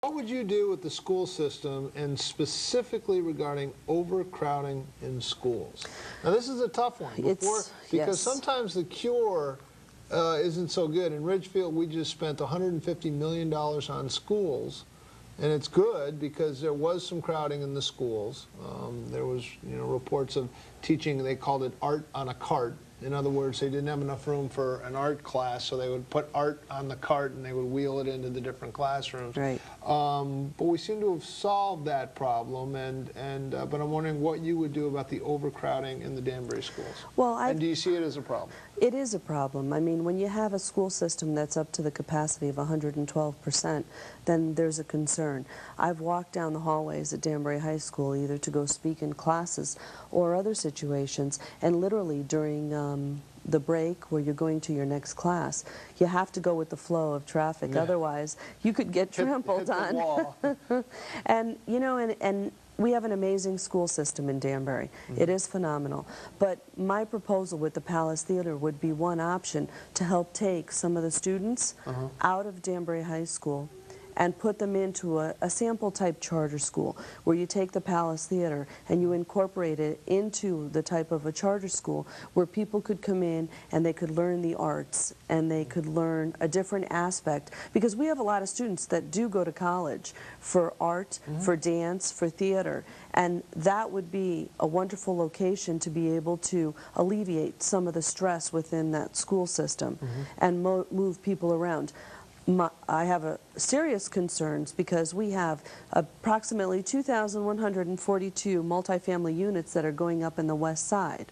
What would you do with the school system, and specifically regarding overcrowding in schools? Now, this is a tough one. Because yes. sometimes the cure isn't so good. In Ridgefield, we just spent $150 million on schools, and it's good because there was some crowding in the schools. There was, reports of teaching, they called it art on a cart. In other words, they didn't have enough room for an art class, so they would put art on the cart and they would wheel it into the different classrooms. Right. But we seem to have solved that problem, but I'm wondering what you would do about the overcrowding in the Danbury schools. Well, and do you see it as a problem? It is a problem. I mean, when you have a school system that's up to the capacity of 112%, then there's a concern. I've walked down the hallways at Danbury High School either to go speak in classes or other situations, and literally during the break where you're going to your next class, you have to go with the flow of traffic. Yeah. Otherwise, you could get trampled on. The wall. And, and we have an amazing school system in Danbury. Mm-hmm. It is phenomenal. But my proposal with the Palace Theater would be one option to help take some of the students out of Danbury High School and put them into a sample type charter school where you take the Palace Theater and you incorporate it into the type of a charter school where people could come in and they could learn the arts and they could learn a different aspect, because we have a lot of students that do go to college for art, for dance, for theater, and that would be a wonderful location to be able to alleviate some of the stress within that school system and move people around. I have serious concerns because we have approximately 2,142 multifamily units that are going up in the west side.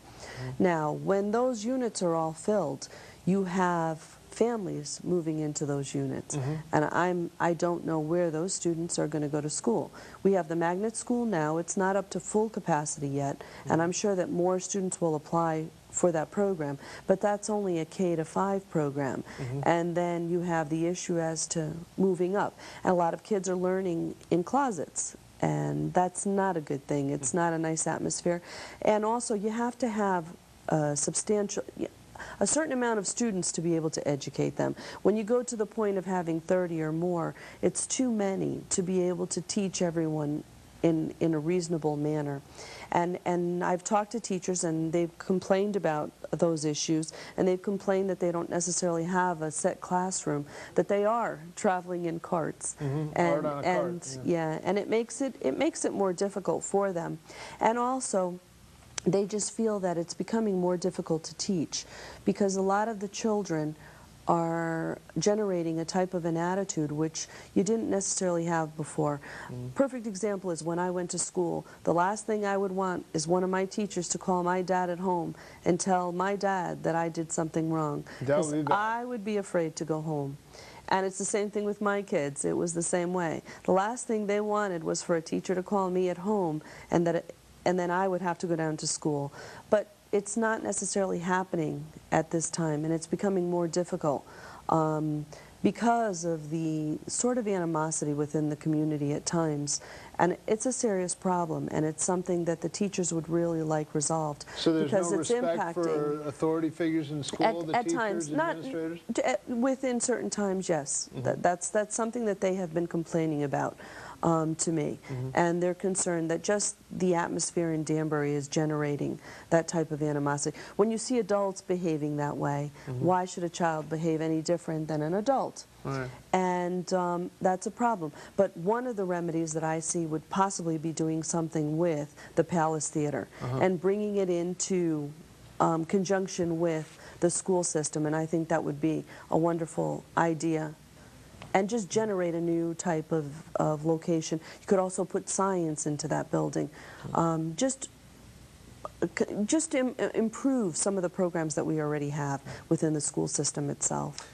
Now, when those units are all filled, you have families moving into those units, and I don't know where those students are going to go to school. We have the magnet school now. It's not up to full capacity yet, and I'm sure that more students will apply for that program, but that's only a K-5 program. And then you have the issue as to moving up. And a lot of kids are learning in closets, and that's not a good thing. It's not a nice atmosphere. And also, you have to have a certain amount of students to be able to educate them. When you go to the point of having 30 or more, it's too many to be able to teach everyone in a reasonable manner. And I've talked to teachers, and they've complained about those issues, and they've complained that they don't necessarily have a set classroom, that they are traveling in carts. And it makes it more difficult for them. And also, they just feel that it's becoming more difficult to teach because a lot of the children are generating a type of an attitude which you didn't necessarily have before. Perfect example is when I went to school, the last thing I would want is one of my teachers to call my dad at home and tell my dad that I did something wrong. I would be afraid to go home. And it's the same thing with my kids. It was the same way. The last thing they wanted was for a teacher to call me at home and then I would have to go down to school. But it's not necessarily happening at this time, and it's becoming more difficult because of the sort of animosity within the community at times. And it's a serious problem, and it's something that the teachers would really like resolved. So there's no respect for authority figures in school, the teachers, times, administrators? Within certain times, yes. That's something that they have been complaining about to me. And they're concerned that just the atmosphere in Danbury is generating that type of animosity. When you see adults behaving that way, why should a child behave any different than an adult? Right. And that's a problem. But one of the remedies that I see would possibly be doing something with the Palace Theater and bringing it into conjunction with the school system, and I think that would be a wonderful idea. And just generate a new type of location. You could also put science into that building. Just improve some of the programs that we already have within the school system itself.